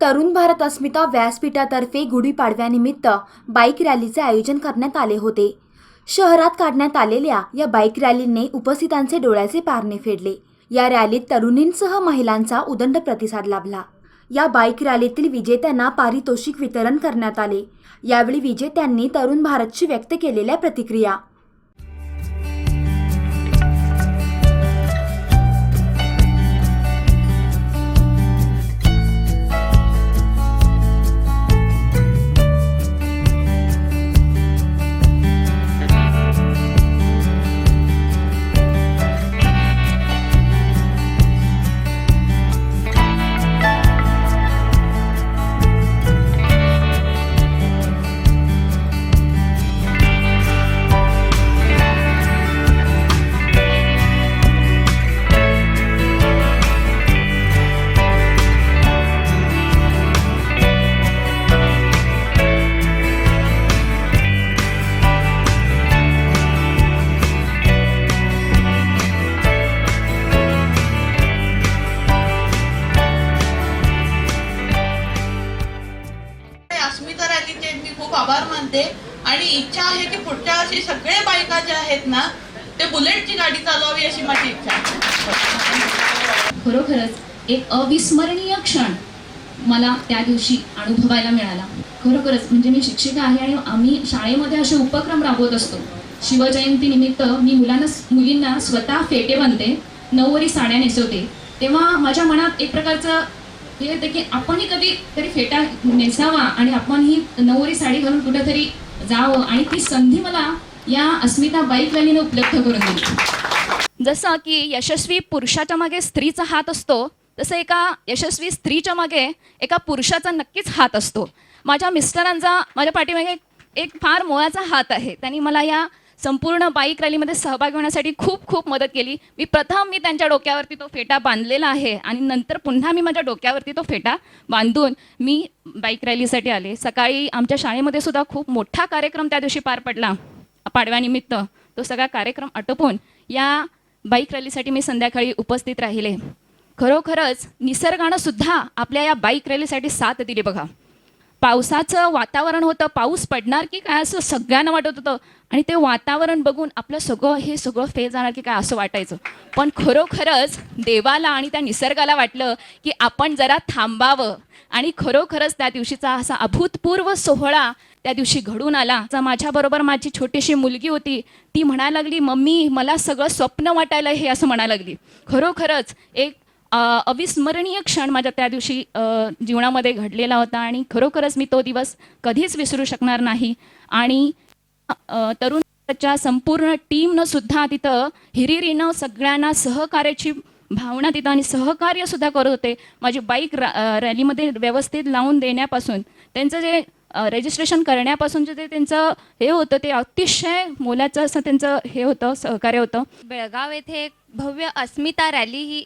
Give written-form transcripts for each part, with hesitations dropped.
तरुण भारत अस्मिता व्यासपीठातर्फे गुढीपाडव्यानिमित्त bike रॅलीचे आयोजन करण्यात आले होते. शहरात काढण्यात आलेल्या या बाईक रॅलीने उपस्थितांचे डोळ्याचे पारणे फेडले. या रॅलीत तरुणींसह महिलांचा उदंड प्रतिसाद लाभला. या बाईक रॅलीतील विजेत्यांना पारितोषिक वितरण करण्यात आले. यावेळी विजेत्यांनी तरुण भारतशी व्यक्त केलेल्या प्रतिक्रिया. अस्मिता रॅलीचे मी खूप आभार मानते आणि इच्छा आहे की पुढच्या वर्षी सगळे बायका जे आहेत ना ते बुलेटची गाडी चालवावी अशी माझी इच्छा आहे. खरोखरच एक अविस्मरणीय क्षण मला त्या दिवशी अनुभवायला मिळाला. खरोखरच म्हणजे मी शिक्षिका आहे आणि आम्ही शाळेमध्ये असे उपक्रम राबवत असतो. शिवजयंती निमित्त मी मुलींना स्वतः फेटे बांधते, नऊवारी साड्या नेसवते. तेव्हा माझ्या मनात एक प्रकारचं हे येतं की आपणही कधीतरी फेटा नेसावा आणि आपणही नऊवारी साडी घालून कुठेतरी जावं, आणि ती संधी मला या अस्मिता बाईक रॅलीने उपलब्ध करून दिली. जसं की यशस्वी पुरुषाच्या मागे स्त्रीचा हात असतो, तसं एका यशस्वी स्त्रीच्या मागे एका पुरुषाचा नक्कीच हात असतो. माझ्या मिस्टरांचा माझ्या पाठीमागे एक फार मोलाचा हात आहे. त्यांनी मला या संपूर्ण बाईक रॅलीमध्ये सहभागी होण्यासाठी खूप खूप मदत केली. प्रथम मी त्यांच्या डोक्यावरती तो फेटा बांधलेला आहे आणि नंतर पुन्हा मी माझ्या डोक्यावरती तो फेटा बांधून मी बाईक रॅलीसाठी आले. सकाळी आमच्या शाळेमध्ये सुद्धा खूप मोठा कार्यक्रम त्या दिवशी पार पडला पाडव्यानिमित्त. तो सगळा कार्यक्रम आटोपून या बाईक रॅलीसाठी मी संध्याकाळी उपस्थित राहिले. खरोखरच निसर्गानं सुद्धा आपल्या या बाईक रॅलीसाठी साथ दिली बघा. पावसाचं वातावरण होतं, पाऊस पडणार की काय असं सगळ्यांना वाटत होतं, आणि ते वातावरण बघून आपलं सगळं फेल जाणार की काय असं वाटायचं. पण खरोखरच देवाला आणि त्या निसर्गाला वाटलं की आपण जरा थांबावं, आणि खरोखरच त्या दिवशीचा असा अभूतपूर्व सोहळा त्या दिवशी घडून आला. माझ्याबरोबर माझी छोटीशी मुलगी होती. ती म्हणायला लागली, मम्मी मला सगळं स्वप्न वाटायला हे, असं म्हणायला लागली. खरोखरच एक अविस्मरणीय क्षण माझ्या त्या दिवशी जीवनामध्ये घडलेला होता, आणि खरोखरच मी तो दिवस कधीच विसरू शकणार नाही. आणि तरुणाच्या संपूर्ण टीमनं सुद्धा तिथं हिरिरीनं सगळ्यांना सहकार्याची भावना तिथं आणि सहकार्यसुद्धा करत होते. माझी बाईक रॅलीमध्ये व्यवस्थित लावून देण्यापासून, त्यांचं जे रजिस्ट्रेशन करण्यापासून जे त्यांचं हे होतं ते अतिशय मोलाचं असं त्यांचं हे होतं, सहकार्य होतं. बेळगाव येथे एक भव्य अस्मिता रॅली ही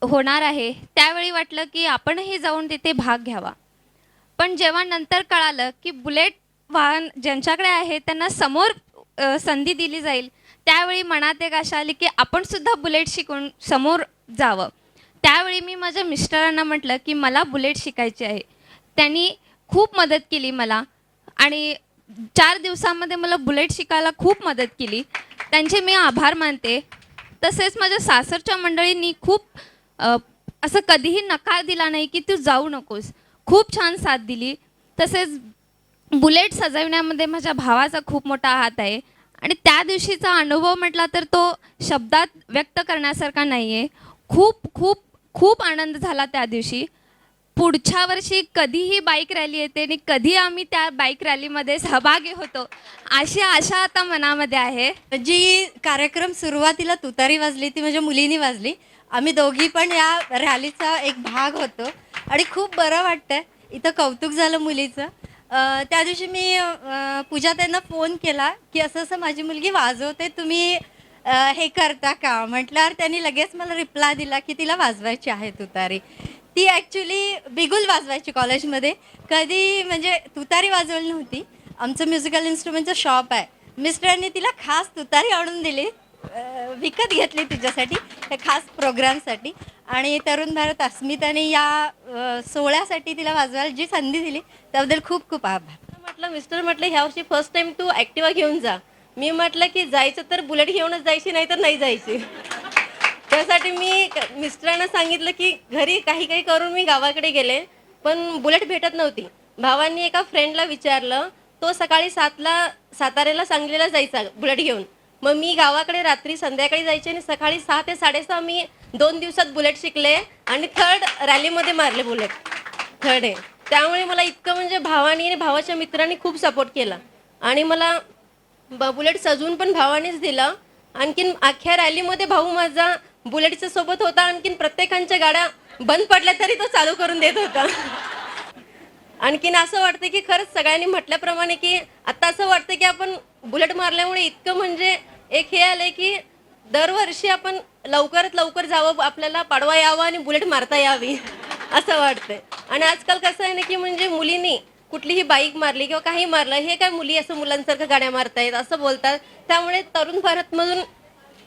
होणार आहे. त्यावेळी वाटलं की आपणही जाऊन तिथे भाग घ्यावा. पण जेव्हा नंतर कळालं की बुलेट वाहन ज्यांच्याकडे आहे त्यांना समोर संधी दिली जाईल, त्यावेळी मनात एक आशा आली की आपण सुद्धा बुलेट शिकून समोर जावं. त्यावेळी मी माझ्या मिस्टरांना म्हटलं की मला बुलेट शिकायची आहे. त्यांनी खूप मदत केली मला, आणि 4 दिवसामध्ये मला बुलेट शिकायला खूप मदत केली. त्यांचे मी आभार मानते. तसेच माझ्या सासरच्या मंडळींनी खूप असं कधीही नकार दिला नाही की तू जाऊ नकोस. खूप छान साथ दिली. तसेच बुलेट सजवण्यामध्ये माझ्या भावाचा खूप मोठा हात आहे, आणि त्या दिवशीचा अनुभव म्हटला तर तो शब्दात व्यक्त करण्यासारखा नाही आहे. खूप खूप खूप आनंद झाला त्या दिवशी. पुढच्या वर्षी कधीही बाईक रॅली येते आणि कधी आम्ही त्या बाईक रॅलीमध्ये सहभागी होतो अशी आशा आता मनामध्ये आहे. जी कार्यक्रम सुरुवातीला तुतारी वाजली ती माझ्या मुलीने वाजली. आम्ही दोघी पण या रॅलीचा एक भाग होतो आणि खूप बरं वाटतं. इथं कौतुक झालं मुलीचं. त्या दिवशी मी पूजा त्यांना फोन केला की असं असं माझी मुलगी वाजवते, तुम्ही हे करता का म्हटल्यावर त्यांनी लगेच मला रिप्लाय दिला की तिला वाजवायची आहे तुतारी. ती ॲक्च्युली बिगुल वाजवायची कॉलेजमध्ये, कधी म्हणजे तुतारी वाजवली नव्हती. आमचं म्युझिकल इन्स्ट्रुमेंटचं शॉप आहे. मिस्टरांनी तिला खास तुतारी आणून दिली, विकत घेतली तिच्यासाठी हे खास प्रोग्रामसाठी. आणि तरुण भारत अस्मिताने या सोहळ्यासाठी तिला वाजवायला जी संधी दिली त्याबद्दल खूप खूप आभार. म्हटलं मिस्टर म्हटलं ह्यावर्षी फर्स्ट टाइम तू ॲक्टिवा घेऊन जा. मी म्हटलं की जायचं तर बुलेट घेऊनच जायची, नाही तर नाही जायची. त्यासाठी मी मिस्टरांना सांगितलं की घरी काही काही करून मी गावाकडे गेले, पण बुलेट भेटत नव्हती. भावांनी एका फ्रेंडला विचारलं, तो सकाळी 7ला साताऱ्याला सांगलीला जायचा बुलेट घेऊन. मग मी गावाकडे रात्री संध्याकाळी जायचे आणि सकाळी 6 ते 6:30 मी 2 दिवसात बुलेट शिकले आणि थर्ड रॅलीमध्ये मारले बुलेट, थर्ड आहे. त्यामुळे मला इतकं म्हणजे भावानी आणि भावाच्या मित्रांनी खूप सपोर्ट केला आणि मला बुलेट सजवून पण भावानेच दिलं. आणखीन अख्ख्या रॅलीमध्ये भाऊ माझा बुलेटच्या सोबत होता. आणखीन प्रत्येकांच्या गाड्या बंद पडल्या तरी तो चालू करून देत होता. आणखीन असं वाटतं की खरंच सगळ्यांनी म्हटल्याप्रमाणे की आता असं वाटतं की आपण बुलेट मारल्यामुळे इतकं म्हणजे एक हे आलंय की दरवर्षी आपण लवकरात लवकर जावं, आपल्याला पाडवा यावं आणि बुलेट मारता यावी असं वाटतंय. आणि आजकाल कसं आहे ना की म्हणजे मुलींनी कुठलीही बाईक मारली किंवा काही मारलं, हे काय मुली असं मुलांसारखं गाड्या मारतायत असं बोलतात. त्यामुळे तरुण भारतमधून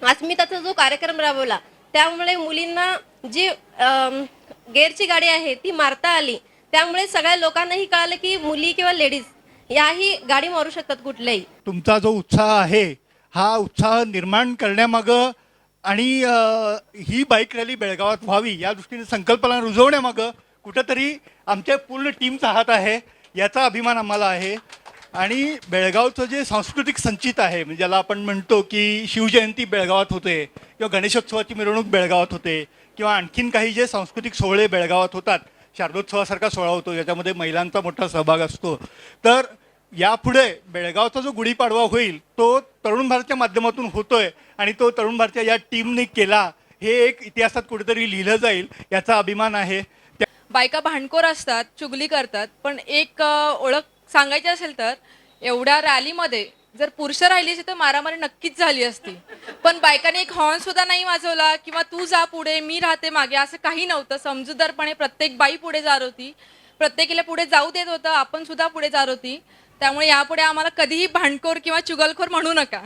अस्मिताचा जो कार्यक्रम राबवला त्यामुळे मुलींना जी गेअरची गाडी आहे ती मारता आली. त्यामुळे सगळ्या लोकांनाही कळालं की मुली किंवा लेडीज याही गाडी मारू शकतात कुठल्याही. तुमचा जो उत्साह आहे हा उत्साह निर्माण करण्यामागं आणि ही बाईक रॅली बेळगावात व्हावी या दृष्टीने संकल्पना रुजवण्यामागं कुठंतरी आमच्या पूर्ण टीमचा हात आहे, याचा अभिमान आम्हाला आहे. आणि बेळगावचं जे सांस्कृतिक संचित आहे, म्हणजे ज्याला आपण म्हणतो की शिवजयंती बेळगावात होते किंवा गणेशोत्सवाची मिरवणूक बेळगावात होते किंवा आणखीन काही जे सांस्कृतिक सोहळे बेळगावात होतात, शारदोत्सवासारखा सोहळा होतो ज्याच्यामध्ये महिलांचा मोठा सहभाग असतो. तर यापुढे बेळगावचा जो गुढीपाडवा होईल तो तरुण भारतच्या माध्यमातून होतोय आणि तो तरुण भारतच्या या टीमने केला, हे एक इतिहासात कुठेतरी लिहिलं जाईल, याचा अभिमान आहे. बायका भांडखोर असतात, चुगली करतात, पण एक ओळख सांगायची असेल तर एवढ्या रॅलीमध्ये जर पुरुष राहिली असती तर मारामारी नक्कीच झाली असती. पण बायकांनी एक हॉर्न सुद्धा नाही वाजवला किंवा तू जा पुढे मी राहते मागे असं काही नव्हतं. समजूतदारपणे प्रत्येक बाई पुढे जात होती, प्रत्येकीला पुढे जाऊ देत होतं, आपण सुद्धा पुढे जात होती. त्यामुळे यापुढे आम्हाला कधीही भांडखोर किंवा चुगलखोर म्हणू नका.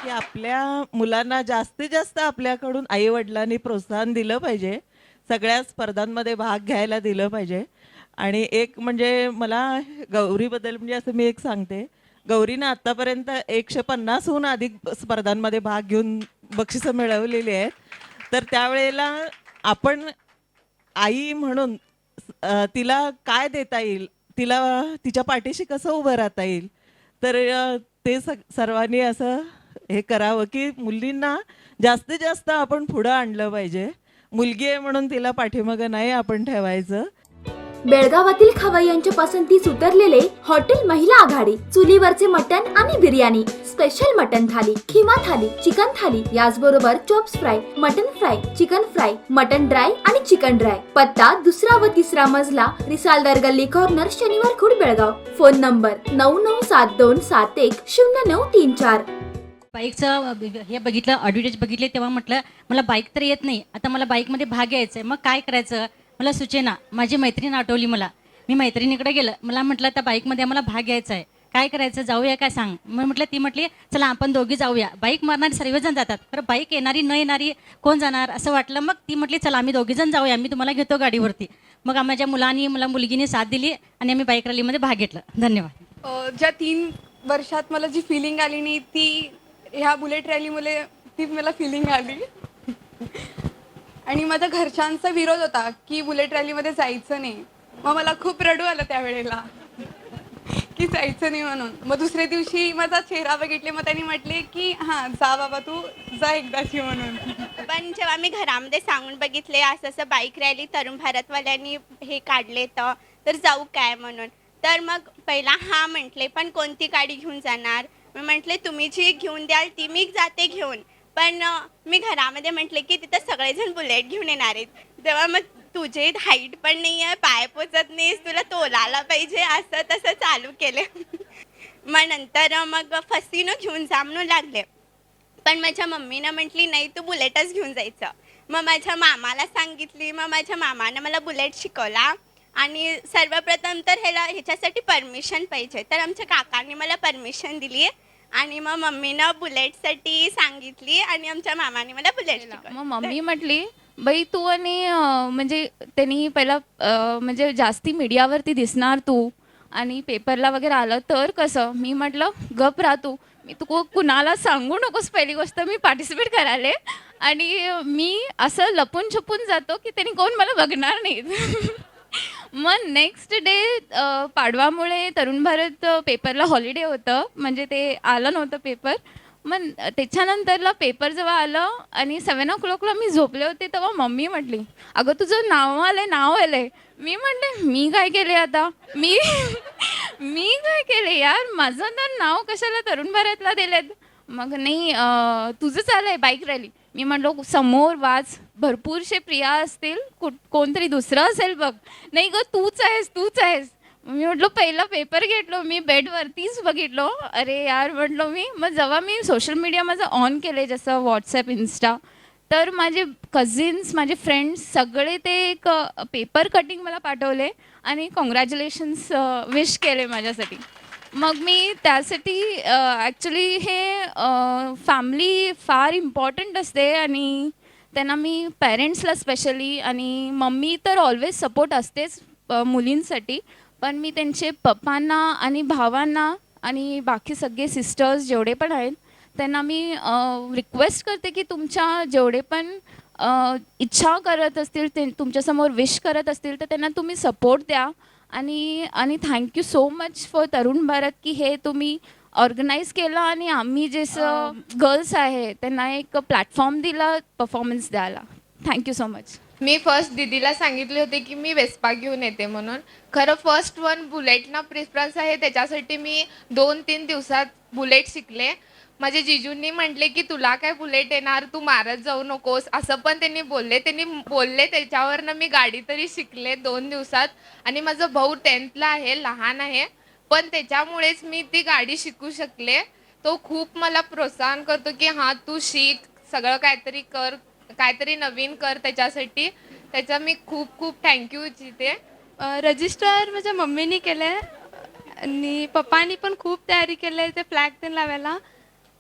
की आपल्या मुलांना जास्तीत जास्त आपल्याकडून आईवडिलांनी प्रोत्साहन दिलं पाहिजे, सगळ्या स्पर्धांमध्ये भाग घ्यायला दिलं पाहिजे. आणि एक म्हणजे मला गौरीबद्दल म्हणजे असं मी एक सांगते, गौरीनं आत्तापर्यंत 150हून अधिक स्पर्धांमध्ये भाग घेऊन बक्षिसं मिळवलेली आहेत. तर त्यावेळेला आपण आई म्हणून तिला काय देता येईल, तिला तिच्या पाठीशी कसं उभं राहता येईल, तर ते सर्वांनी असं हे करावं की मुलींना जास्तीत जास्त आपण पुढं आणलं पाहिजे. मुलगी आहे म्हणून तिला पाठीमागं नाही आपण ठेवायचं. बेळगावातील खवय्यांच्या पसंतीस उतरलेले हॉटेल महिला आघाडी. चुलीवरचे मटण आणि बिर्याणी, स्पेशल मटण थाली, खिमा थाली, चिकन थाली, याचबरोबर chops fry, mutton fry, chicken fry, mutton dry आणि चिकन ड्राय. पत्ता 2रा व 3रा मजला, रिसालदार गल्ली कॉर्नर, शनिवार खुर्द, बेळगाव. Phone number 9972710934. बाईकचं हे बघितलं, ॲडव्हर्टाईज बघितले तेव्हा म्हटलं मला बाईक तर येत नाही, आता मला बाईकमध्ये भाग घ्यायचा आहे. मग काय करायचं मला सुचेना. माझी मैत्रीण आठवली मला. मी मैत्रिणीकडे गेलं, मला म्हटलं त्या बाईकमध्ये आम्हाला भाग घ्यायचा आहे, काय करायचं, जाऊया काय सांग. मग म्हटलं, ती म्हटली चला आपण दोघी जाऊया. बाईक मारणारे सर्वजण जातात, तर बाईक येणारी न येणारी कोण जाणार असं वाटलं. मग ती म्हटली चला आम्ही दोघीजण जाऊया, मी तुम्हाला घेतो गाडीवरती. मग माझ्या मुलगीने साथ दिली आणि आम्ही बाईक रॅलीमध्ये भाग घेतला. धन्यवाद. ज्या 3 वर्षात मला जी फिलिंग आली नाही ती ह्या बुलेट रॅलीमुळे ती मला फिलिंग आली. आणि माझ्या घरच्यांचा विरोध होता की बुलेट रॅलीमध्ये जायचं नाही. मग मला खूप रडू आलं त्यावेळेला की जायचं नाही म्हणून. मग दुसऱ्या दिवशी माझा चेहरा बघितले, मग त्यांनी म्हटले की हां जा बाबा तू जा एकदाची म्हणून. पण जेव्हा मी घरामध्ये सांगून बघितले असं असं बाईक रॅली तरुण भारतवाल्यांनी हे काढले तर जाऊ काय म्हणून. तर मग पहिला हां म्हटले, पण कोणती गाडी घेऊन जाणार. मी म्हटले तुम्ही जी घेऊन द्याल ती मी जाते घेऊन. पण मी घरामध्ये म्हटले की तिथं सगळेजण बुलेट घेऊन येणार आहेत. तेव्हा मग तुझे हाईट पण नाही आहे, पाय पोचत नाहीस, तुला तोलायला पाहिजे, असं तसं चालू केले. मग नंतर मग फसीनं घेऊन जा म्हणून लागले. पण माझ्या मम्मीनं म्हटली नाही तू बुलेटच घेऊन जायचं. मग माझ्या मामाला सांगितली. मग माझ्या मामानं मला बुलेट शिकवला. आणि सर्वप्रथम तर ह्याच्यासाठी परमिशन पाहिजे, तर आमच्या काकांनी मला परमिशन दिली. आणि मग मम्मीनं बुलेटसाठी सांगितली आणि आमच्या मामाने मला बुलेट शिकवलं. मग मम्मी म्हटली बाई तू आणि म्हणजे त्यांनी पहिला म्हणजे जास्ती मीडियावरती दिसणार तू आणि पेपरला वगैरे आलं तर कसं. मी म्हटलं गप राहा तू, मी तू कुणाला सांगू नकोस पहिली गोष्ट मी पार्टिसिपेट करायला. आणि मी असं लपून छपून जातो की त्यांनी कोण मला बघणार नाहीत. मग नेक्स्ट डे पाडवामुळे तरुण भारत पेपरला हॉलिडे होतं, म्हणजे ते आलं नव्हतं पेपर. मग त्याच्यानंतरला पेपर जेव्हा आलं आणि 7 o'clockला मी झोपले होते तेव्हा मम्मी म्हटली, अगं तुझं नाव आलंय. मी म्हटले मी काय केले आता, मी काय केले यार, माझं तर नाव कशाला तरुण भारतला दिलेत. मग नाही तुझंच आलंय बाईक रॅली. मी म्हटलो समोर वाच, भरपूरशे प्रिया असतील, कोणतरी दुसरं असेल बघ. नाही गं तूच आहेस. मी म्हटलो पहिला पेपर घेतलो, मी बेडवरतीच बघितलो. अरे यार म्हटलो मी. मग जेव्हा मी सोशल मीडिया माझं ऑन केले जसं व्हॉट्सॲप, इन्स्टा, तर माझे कझिन्स, माझे फ्रेंड्स सगळे ते एक पेपर कटिंग मला पाठवले आणि कॉंग्रॅच्युलेशन्स विश केले माझ्यासाठी. मग मी त्यासाठी ॲक्च्युली हे फॅमिली फार इम्पॉर्टंट असते आणि त्यांना मी पेरेंट्सला स्पेशली, आणि मम्मी तर ऑलवेज सपोर्ट असतेच मुलींसाठी, पण मी त्यांचे पप्पांना आणि भावांना आणि बाकी सगळे सिस्टर्स जेवढे पण आहेत त्यांना मी रिक्वेस्ट करते की तुमच्या जेवढे पण इच्छा करत असतील, ते तुमच्यासमोर विश करत असतील तर त्यांना तुम्ही सपोर्ट द्या. आणि thank you so much for Tarun Bharat की हे तुम्ही ऑर्गनाईज केलं आणि आम्ही जसं गर्ल्स आहे त्यांना एक प्लॅटफॉर्म दिला परफॉर्मन्स द्यायला. Thank you so much. मी फर्स्ट दीदीला सांगितले होते की मी वेस्पा घेऊन येते म्हणून. खरं फर्स्ट वन बुलेटना प्रिफरन्स आहे, त्याच्यासाठी मी 2-3 दिवसात बुलेट शिकले. माझे जिजूंनी म्हटले की तुला काय बुलेट येणार, तू मारत जाऊ नकोस, असं पण त्यांनी बोलले. त्याच्यावरनं मी गाडी तरी शिकले 2 दिवसात. आणि माझा भाऊ 10thला आहे, लहान आहे, पण त्याच्यामुळेच मी ती गाडी शिकू शकले. तो खूप मला प्रोत्साहन करतो की हां तू शिक, सगळं काहीतरी कर, काहीतरी नवीन कर. त्याच्यासाठी त्याचा मी खूप खूप थँक्यू इच्छिते. रजिस्टर माझ्या मम्मीनी केलं आहे आणि पप्पानी पण खूप तयारी केली आहे ते फ्लॅग ते लावायला.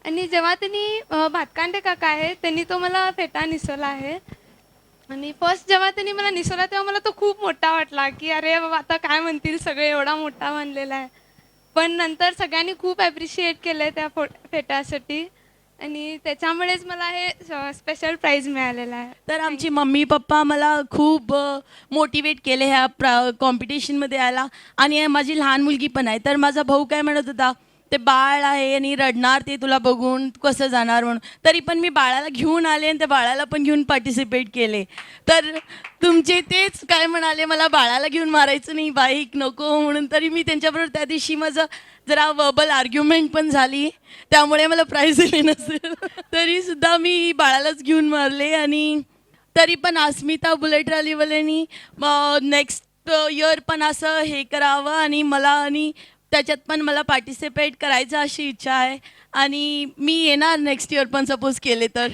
आणि जेव्हा त्यांनी भातकांडे काका आहे त्यांनी तो मला फेटा निसवला आहे. आणि फर्स्ट जेव्हा त्यांनी मला निसवला तेव्हा मला तो खूप मोठा वाटला की अरे बाबा आता काय म्हणतील सगळे, एवढा मोठा बांधलेला आहे. पण नंतर सगळ्यांनी खूप ॲप्रिशिएट केलं आहे त्या फेट्यासाठी आणि त्याच्यामुळेच मला हे स्पेशल प्राईज मिळालेलं आहे. तर आमची मम्मी पप्पा मला खूप मोटिवेट केले ह्या कॉम्पिटिशनमध्ये यायला. आणि माझी लहान मुलगी पण आहे. तर माझा भाऊ काय म्हणत होता, ते बाळ आहे आणि रडणार, ते तुला बघून कसं जाणार म्हणून. तरी पण मी बाळाला घेऊन आले आणि त्या बाळाला पण घेऊन पार्टिसिपेट केले. तर तुमचे तेच काय म्हणाले, मला बाळाला घेऊन मारायचं नाही, बाईक नको म्हणून. तरी मी त्यांच्याबरोबर त्या दिवशी माझं जरा वर्बल आर्ग्युमेंट पण झाली, त्यामुळे मला प्राईज दिले नसेल. तरीसुद्धा मी बाळालाच घेऊन मारले. आणि तरी पण अस्मिता बुलेट रॅलीवाल्यांनी नेक्स्ट इयर पण असं हे करावं आणि त्याच्यात पण मला पार्टिसिपेट करायचं अशी इच्छा आहे. आणि मी येणार नेक्स्ट इयर पण सपोज केले तर.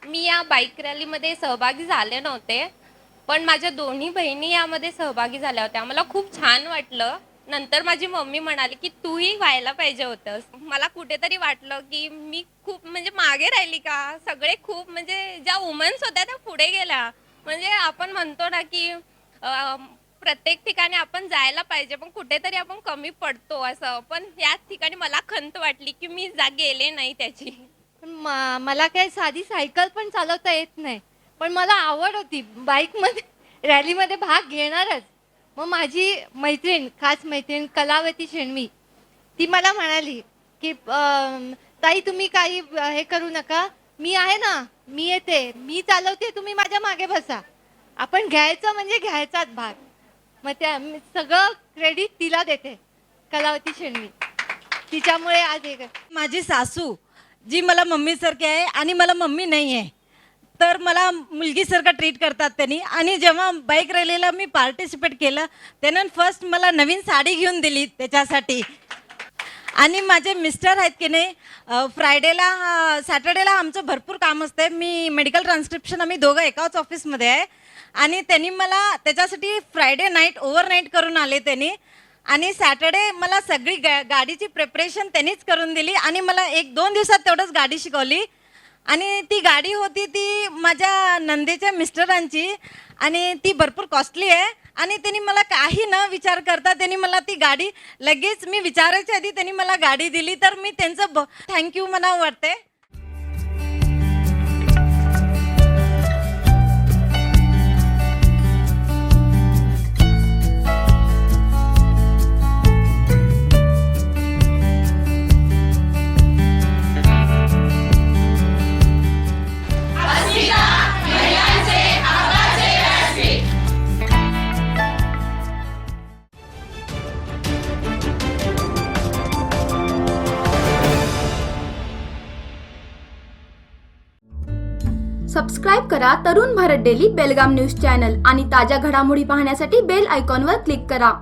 मी या बाईक रॅलीमध्ये सहभागी झाले नव्हते, पण माझ्या दोन्ही बहिणी यामध्ये सहभागी झाल्या होत्या. मला खूप छान वाटलं. नंतर माझी मम्मी म्हणाली की तूही व्हायला पाहिजे होतंस. मला कुठेतरी वाटलं की मी खूप म्हणजे मागे राहिली का. सगळे खूप म्हणजे ज्या वुमन्स होत्या त्या पुढे गेल्या. म्हणजे आपण म्हणतो ना की प्रत्येक ठिकाणी आपण जायला पाहिजे पण कुठेतरी आपण कमी पडतो असं. पण याच ठिकाणी मला खंत वाटली की मी गेले नाही त्याची. पण मला काय साधी सायकल पण चालवता येत नाही, पण मला आवड होती बाईकमध्ये रॅलीमध्ये भाग घेणारच. मग माझी मैत्रीण, खास मैत्रीण कलावती शेणवी, ती मला म्हणाली की ताई तुम्ही काही हे करू नका, मी आहे ना, मी येते, मी चालवते, तुम्ही माझ्या मागे बसा. आपण घ्यायचं म्हणजे घ्यायचाच भाग. मग त्या सगळं क्रेडिट तिला देते, कलावती शेणवी. तिच्यामुळे आज हे. माझी सासू जी मला मम्मीसारखी आहे आणि मला मम्मी नाही आहे, तर मला मुलगीसारखं ट्रीट करतात त्यांनी. आणि जेव्हा बाईक रॅलीला मी पार्टिसिपेट केलं त्यानं फर्स्ट मला नवीन साडी घेऊन दिली त्याच्यासाठी. आणि माझे मिस्टर आहेत की नाही, सॅटर्डेला आमचं भरपूर काम असते. मी मेडिकल ट्रान्स्क्रिप्शन, आम्ही दोघं एकाच ऑफिसमध्ये आहे. आणि त्यांनी मला त्याच्यासाठी फ्रायडे नाईट ओव्हरनाईट करून आले त्यांनी. आणि सॅटर्डे मला सगळी गाडीची प्रिपरेशन त्यांनीच करून दिली आणि मला 1-2 दिवसात तेवढंच गाडी शिकवली. आणि ती गाडी होती ती माझ्या नंदेच्या मिस्टरांची आणि ती भरपूर कॉस्टली आहे आणि त्यांनी मला काही न विचार करता त्यांनी मला ती गाडी लगेच मी विचारायच्या आधी त्यांनी मला गाडी दिली, तर मी त्यांचं थँक्यू म्हणावं वाटते. सबस्क्राईब करा तरुण भारत डेली बेलगाम न्यूज चॅनल आणि ताज्या घडामोडी पाहण्यासाठी बेल आयकॉनवर क्लिक करा.